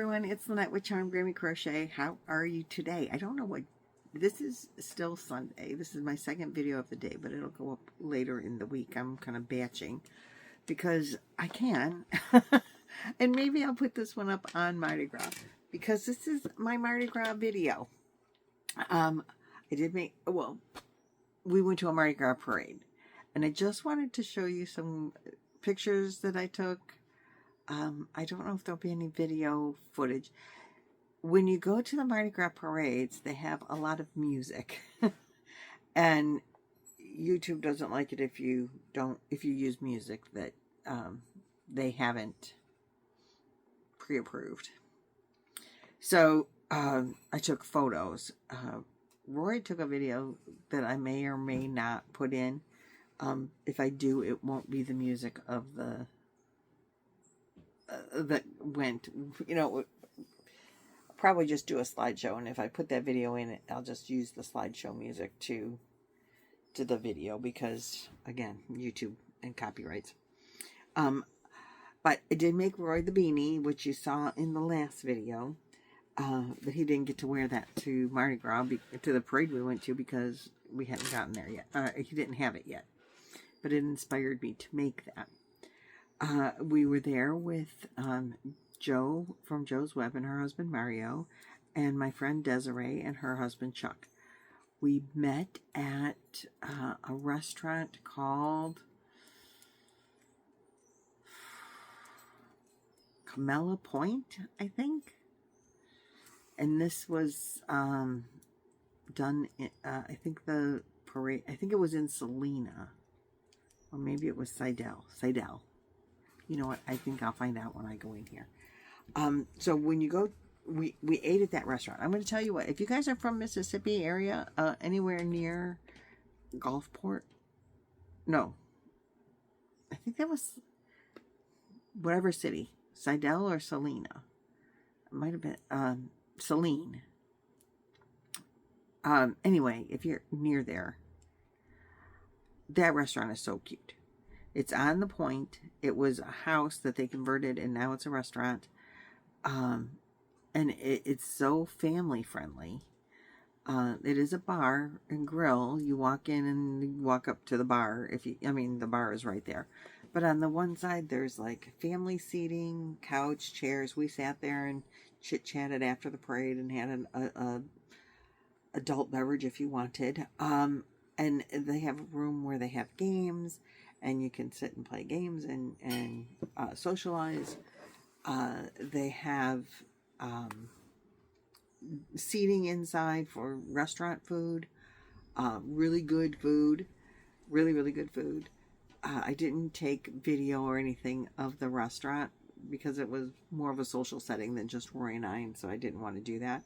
everyone, it's Lynette with Charmed Grammy Crochet. How are you today? I don't know what, this is still Sunday. This is my second video of the day, but it'll go up later in the week. I'm kind of batching because I can. And maybe I'll put this one up on Mardi Gras because this is my Mardi Gras video. I did make, well, we went to a Mardi Gras parade and I just wanted to show you some pictures that I took. I don't know if there'll be any video footage. When you go to the Mardi Gras parades, they have a lot of music. And YouTube doesn't like it if you use music that they haven't pre-approved. So I took photos. Roy took a video that I may or may not put in. If I do, it won't be the music of the that went, you know, I'll probably just do a slideshow, and if I put that video in, I'll just use the slideshow music to the video because, again, YouTube and copyrights. But I did make Roy the beanie, which you saw in the last video, but he didn't get to wear that to Mardi Gras, to the parade we went to, because we hadn't gotten there yet. He didn't have it yet, but it inspired me to make that. We were there with Jo from Jo's Web and her husband Mario, and my friend Desiree and her husband Chuck. We met at a restaurant called Camellia Point, I think. And this was done in, I think the parade, I think it was in Salina, or maybe it was Seidel. You know what? I think I'll find out when I go in here. So when you go, we ate at that restaurant. I'm going to tell you what, if you guys are from Mississippi area, anywhere near Gulfport, no, I think that was whatever city, Seidel or Salina. It might have been, Saline. Anyway, if you're near there, that restaurant is so cute. It's on the point. It was a house that they converted, and now it's a restaurant. And it's so family friendly. It is a bar and grill. You walk in and you walk up to the bar. The bar is right there. But on the one side, there's like family seating, couch, chairs. We sat there and chit-chatted after the parade and had an adult beverage if you wanted. And they have a room where they have games, and you can sit and play games and socialize. They have seating inside for restaurant food. Really good food. Really good food. I didn't take video or anything of the restaurant because it was more of a social setting than just Roy and I, and so I didn't want to do that.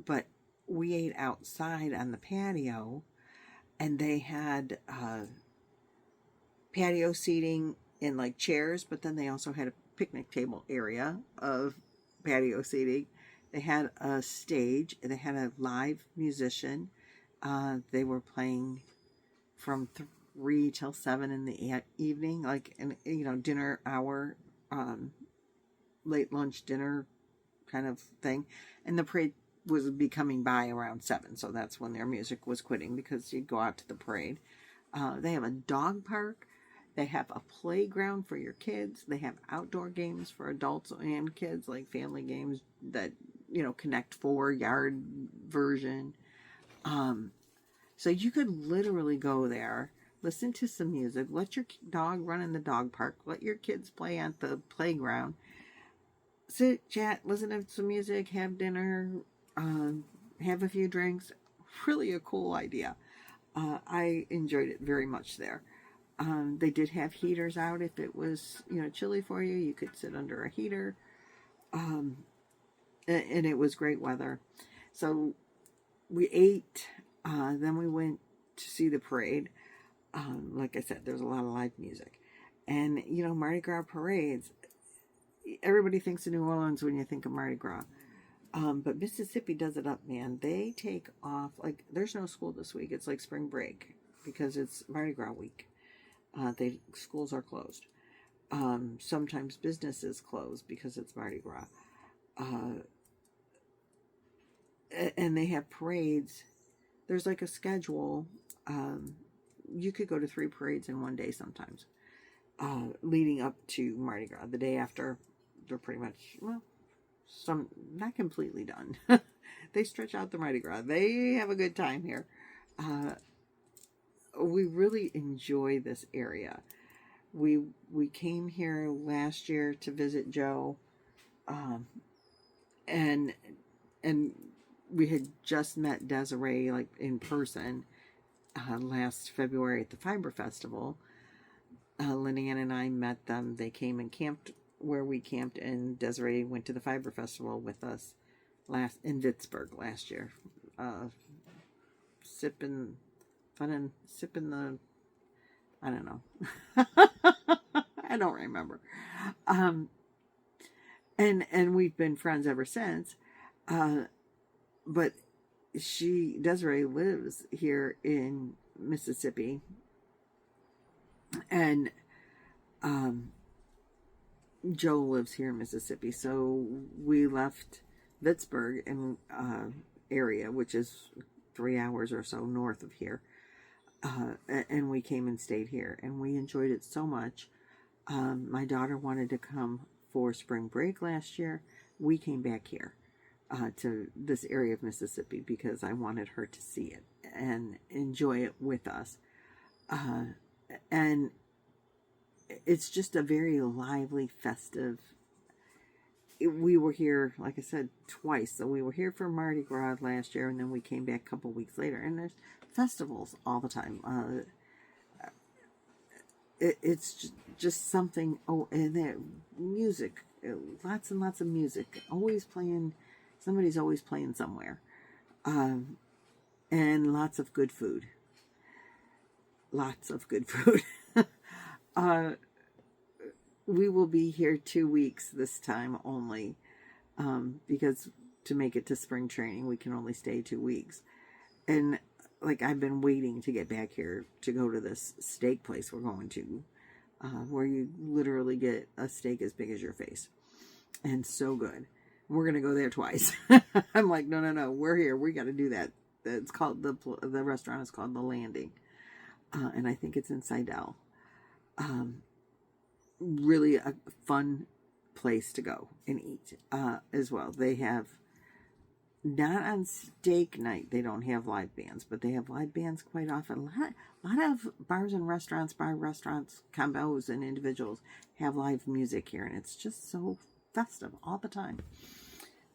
But we ate outside on the patio, and they had patio seating in like chairs, but then they also had a picnic table area of patio seating. They had a stage. They had a live musician. They were playing from 3 till 7 in the evening, like, dinner hour, late lunch dinner kind of thing. And the parade was coming by around 7, so that's when their music was quitting, because you'd go out to the parade. They have a dog park. They have a playground for your kids. They have outdoor games for adults and kids, like family games that, Connect 4 yard version. So you could literally go there, listen to some music, let your dog run in the dog park, let your kids play at the playground, sit, chat, listen to some music, have dinner, have a few drinks. Really a cool idea. I enjoyed it very much there. They did have heaters out. If it was, chilly for you, you could sit under a heater. And it was great weather. So we ate, then we went to see the parade. Like I said, there's a lot of live music. And, Mardi Gras parades, everybody thinks of New Orleans when you think of Mardi Gras. But Mississippi does it up, man. They take off, like, there's no school this week. It's like spring break because it's Mardi Gras week. Schools are closed. Sometimes businesses close because it's Mardi Gras. And they have parades. There's like a schedule. You could go to 3 parades in one day sometimes, leading up to Mardi Gras. The day after, they're pretty much, well, some not completely done. They stretch out the Mardi Gras. They have a good time here. We really enjoy this area. We came here last year to visit Joe, and we had just met Desiree like in person last February at the Fiber Festival. Lynanne and I met them. They came and camped where we camped, and Desiree went to the Fiber Festival with us in Pittsburgh last year. Sipping the, I don't know. I don't remember. And we've been friends ever since. But Desiree lives here in Mississippi, and Joe lives here in Mississippi. So we left Pittsburgh in area, which is 3 hours or so north of here, and we came and stayed here, and we enjoyed it so much. My daughter wanted to come for spring break last year. We came back here to this area of Mississippi because I wanted her to see it and enjoy it with us. And it's just a very lively, festive. We were here, like I said, twice. So we were here for Mardi Gras last year, and then we came back a couple weeks later. And there's festivals all the time. It's just something. Oh, and there music, lots and lots of music, always playing. Somebody's always playing somewhere, and lots of good food. Lots of good food. We will be here 2 weeks this time only, because to make it to spring training, we can only stay 2 weeks. And like, I've been waiting to get back here to go to this steak place we're going to, where you literally get a steak as big as your face, and so good. We're going to go there twice. I'm like, no, we're here. We got to do that. It's called, the restaurant is called The Landing. And I think it's in Seidel. Really a fun place to go and eat as well. They have, not on steak night, they don't have live bands, but they have live bands quite often. A lot of bars and restaurants, combos and individuals have live music here, and it's just so festive all the time.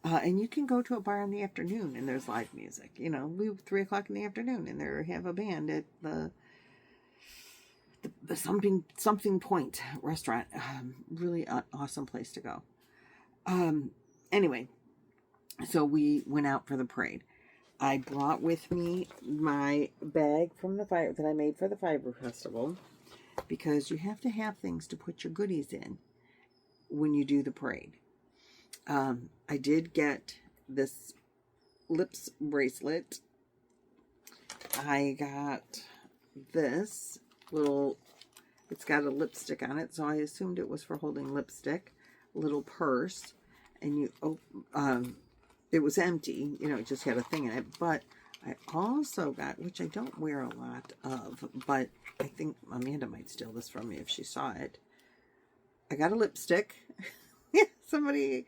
And you can go to a bar in the afternoon and there's live music. You know, we 3 o'clock in the afternoon and they have a band at the something point restaurant. Really an awesome place to go. Anyway, so we went out for the parade. I brought with me my bag from the fire that I made for the Fiber Festival, because you have to have things to put your goodies in when you do the parade. I did get this lips bracelet. I got this little, it's got a lipstick on it, so I assumed it was for holding lipstick. Little purse, and it was empty, you know, it just had a thing in it. But I also got, which I don't wear a lot of, but I think Amanda might steal this from me if she saw it. I got a lipstick. Yeah, somebody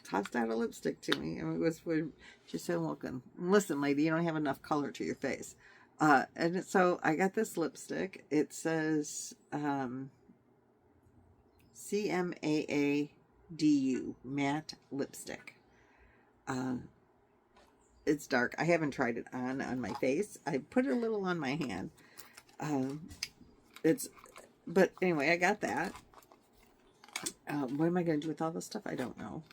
tossed out a lipstick to me, and it was for, she said, "Welcome. Listen, lady, you don't have enough color to your face." And so I got this lipstick. It says CMAADU matte lipstick. It's dark. I haven't tried it on my face. I put it a little on my hand. But anyway, I got that. What am I going to do with all this stuff? I don't know.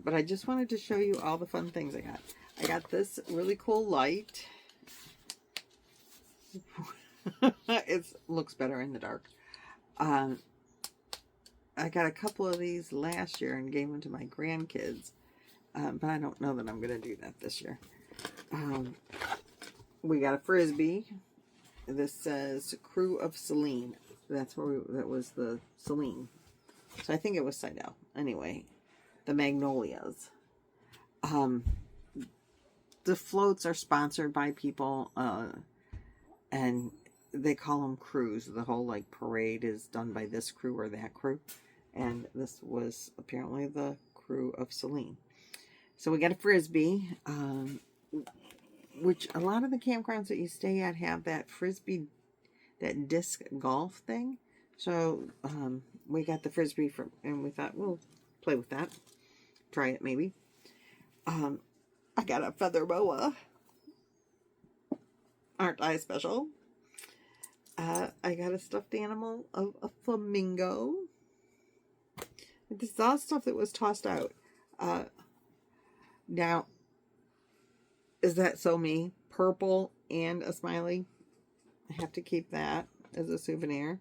But I just wanted to show you all the fun things I got. I got this really cool light. It looks better in the dark. I got a couple of these last year and gave them to my grandkids. But I don't know that I'm going to do that this year. We got a Frisbee. This says Crew of Celine. That was the Celine. So I think it was Seidel. Anyway, the magnolias. The floats are sponsored by people, and they call them crews. The whole like parade is done by this crew or that crew, and this was apparently the crew of Celine. So we got a frisbee, which a lot of the campgrounds that you stay at have that frisbee, that disc golf thing. So we got the frisbee and we thought we'll play with that, try it maybe. I got a feather boa. Aren't I special? I got a stuffed animal of a flamingo. This is all stuff that was tossed out. Now, is that so me? Purple and a smiley. I have to keep that as a souvenir.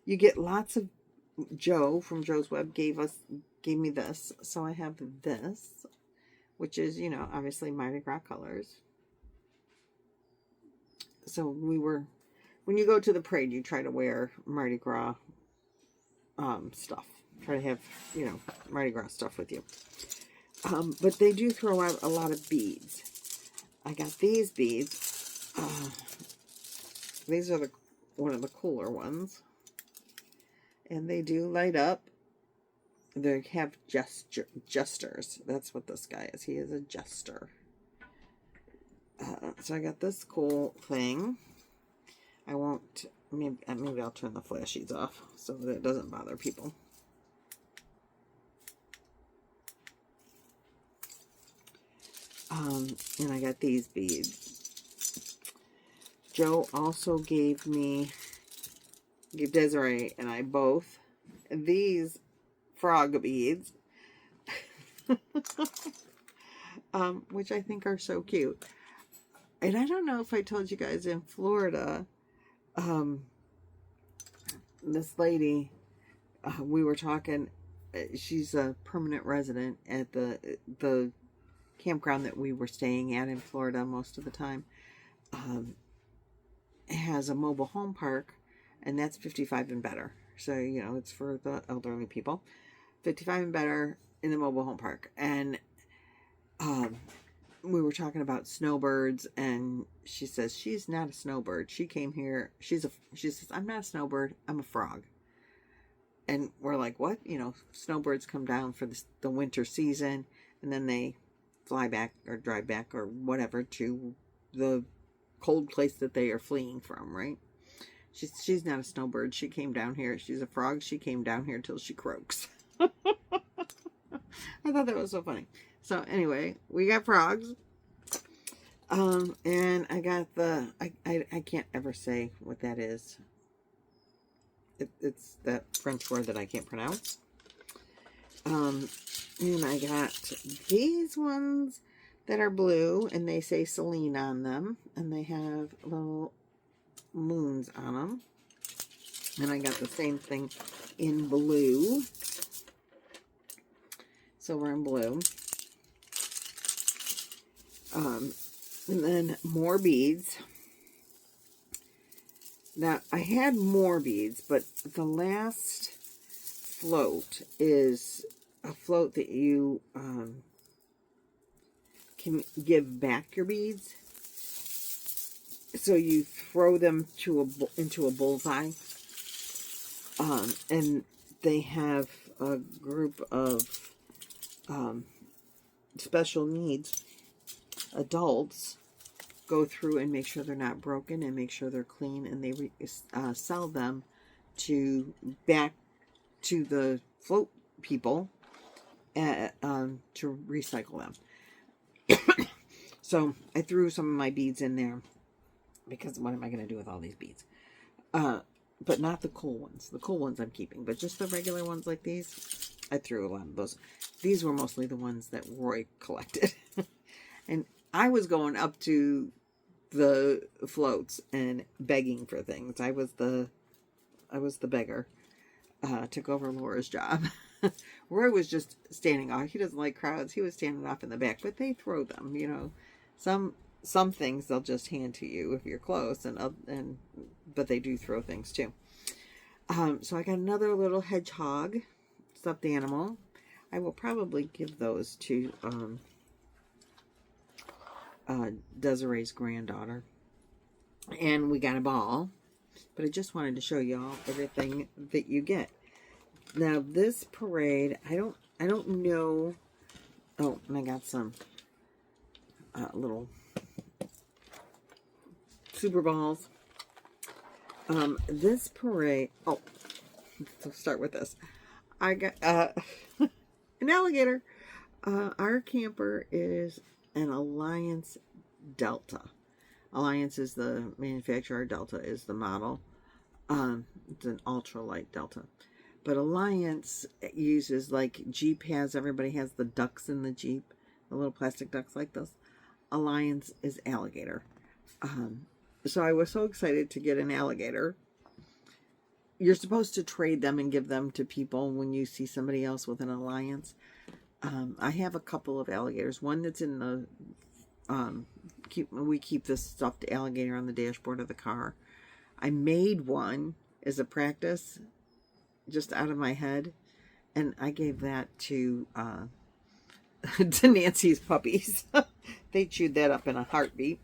You get lots of... Joe from Joe's Web gave me this. So I have this, which is, you know, obviously Mardi Gras colors. So when you go to the parade, you try to wear Mardi Gras stuff. Try to have, you know, Mardi Gras stuff with you. But they do throw out a lot of beads. I got these beads. These are one of the cooler ones. And they do light up. They have jesters. That's what this guy is. He is a jester. So I got this cool thing. I won't... Maybe I'll turn the flashies off so that it doesn't bother people. And I got these beads. Joe also gave Desiree and I both these frog beads, which I think are so cute. And I don't know if I told you guys, in Florida, this lady, we were talking, she's a permanent resident at the campground that we were staying at in Florida most of the time, has a mobile home park, and that's 55 and better. So, you know, it's for the elderly people. 55 and better in the mobile home park. And we were talking about snowbirds, and she says she's not a snowbird. She came here, she says, I'm not a snowbird, I'm a frog. And we're like, what? You know, snowbirds come down for the winter season, and then they fly back or drive back or whatever to the cold place that they are fleeing from, right? She's not a snowbird. She came down here. She's a frog. She came down here till she croaks. I thought that was so funny. So anyway, we got frogs. And I got I can't ever say what that is. It's that French word that I can't pronounce. And I got these ones that are blue, and they say Celine on them, and they have little moons on them. And I got the same thing in blue, silver and blue. And then more beads. Now, I had more beads, but the last float is a float that you can give back your beads. So you throw them into a bullseye. And they have a group of special needs adults go through and make sure they're not broken and make sure they're clean, and they sell them back to the float people to recycle them. So I threw some of my beads in there because what am I going to do with all these beads? But not the cool ones. The cool ones I'm keeping, but just the regular ones like these, I threw a lot of those. These were mostly the ones that Roy collected. And I was going up to the floats and begging for things. I was the beggar. Took over Laura's job. Roy was just standing off. He doesn't like crowds. He was standing off in the back, but they throw them, you know. Some things they'll just hand to you if you're close, but they do throw things too. So I got another little hedgehog stuffed animal. I will probably give those to Desiree's granddaughter. And we got a ball, but I just wanted to show y'all everything that you get. Now this parade, I don't know. Oh, and I got some little super balls. This parade, oh, let's start with this. I got an alligator. Our camper is an Alliance Delta. Alliance is the manufacturer, Delta is the model. It's an ultralight Delta. But Alliance uses, like Jeep has, everybody has the ducks in the Jeep, the little plastic ducks like this. Alliance is alligator. So I was so excited to get an alligator. You're supposed to trade them and give them to people when you see somebody else with an Alliance. I have a couple of alligators. One that's in the, we keep this stuffed alligator on the dashboard of the car. I made one as a practice, just out of my head, and I gave that to to Nancy's puppies. They chewed that up in a heartbeat.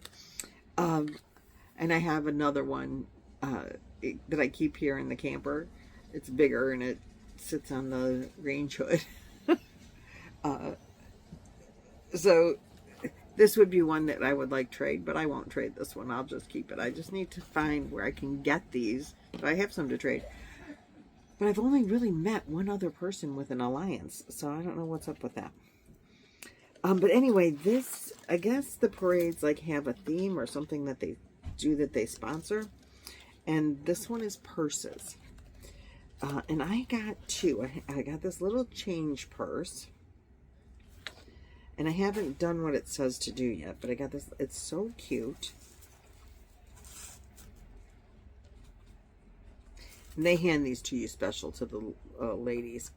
And I have another one that I keep here in the camper. It's bigger and it sits on the range hood. So this would be one that I would like trade, but I won't trade this one. I'll just keep it. I just need to find where I can get these. So I have some to trade. But I've only really met one other person with an Alliance, so I don't know what's up with that. But anyway, this, I guess the parades like have a theme or something that they do that they sponsor. And this one is purses. And I got two. I got this little change purse. And I haven't done what it says to do yet, but I got this. It's so cute. And they hand these to you special to the ladies.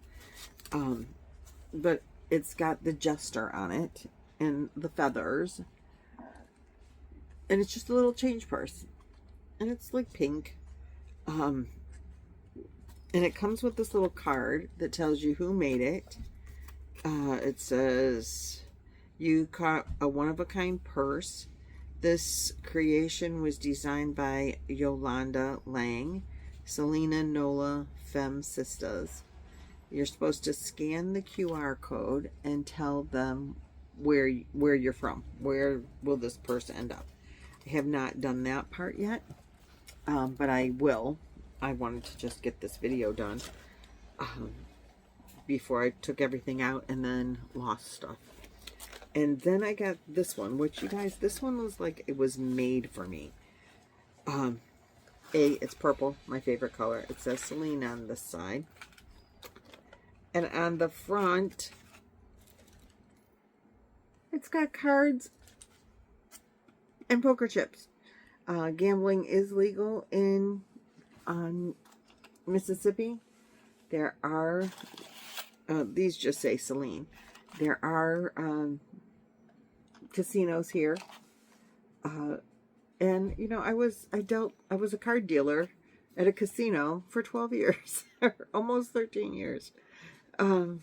But it's got the jester on it and the feathers. And it's just a little change purse. And it's like pink. And it comes with this little card that tells you who made it. It says, you caught a one-of-a-kind purse. This creation was designed by Yolanda Lang, Selena Nola Femme Sisters. You're supposed to scan the QR code and tell them where you're from. Where will this purse end up? I have not done that part yet, but I will. I wanted to just get this video done before I took everything out and then lost stuff. And then I got this one, which, you guys, this one was like, it was made for me. It's purple, my favorite color. It says Celine on this side. And on the front, it's got cards and poker chips. Gambling is legal in Mississippi. There are, these just say Celine. There are casinos here. And, you know, I was a card dealer at a casino for 12 years. Almost 13 years. No,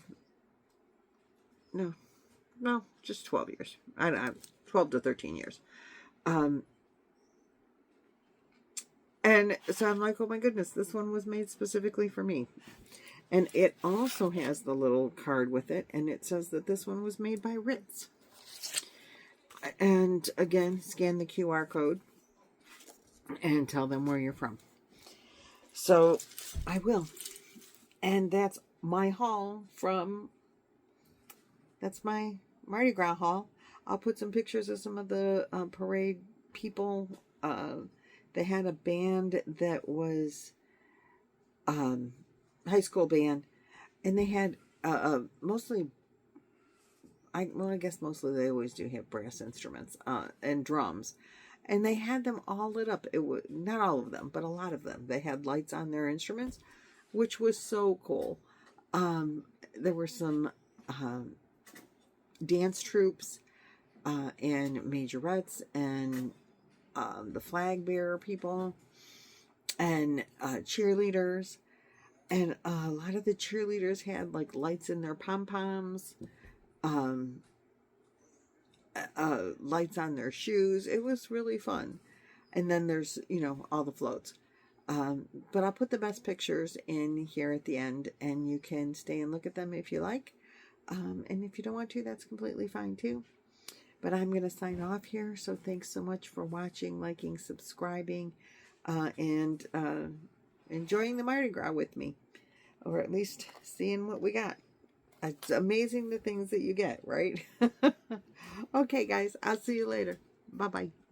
just 12 years. I don't know, 12 to 13 years. And so I'm like, oh my goodness, this one was made specifically for me. And it also has the little card with it, and it says that this one was made by Ritz. And again, scan the QR code and tell them where you're from. So I will. And that's my haul from, that's my Mardi Gras haul. I'll put some pictures of some of the parade people. They had a band that was high school band, and they had mostly, I guess mostly they always do have brass instruments and drums, and they had them all lit up. It was not all of them, but a lot of them. They had lights on their instruments, which was so cool. There were some dance troops and majorettes and the flag bearer people and cheerleaders. And a lot of the cheerleaders had like lights in their pom-poms, lights on their shoes. It was really fun. And then there's, you know, all the floats. But I'll put the best pictures in here at the end, and you can stay and look at them if you like. And if you don't want to, that's completely fine too. But I'm going to sign off here. So thanks so much for watching, liking, subscribing, and enjoying the Mardi Gras with me. Or at least seeing what we got. It's amazing the things that you get, right? Okay, guys. I'll see you later. Bye-bye.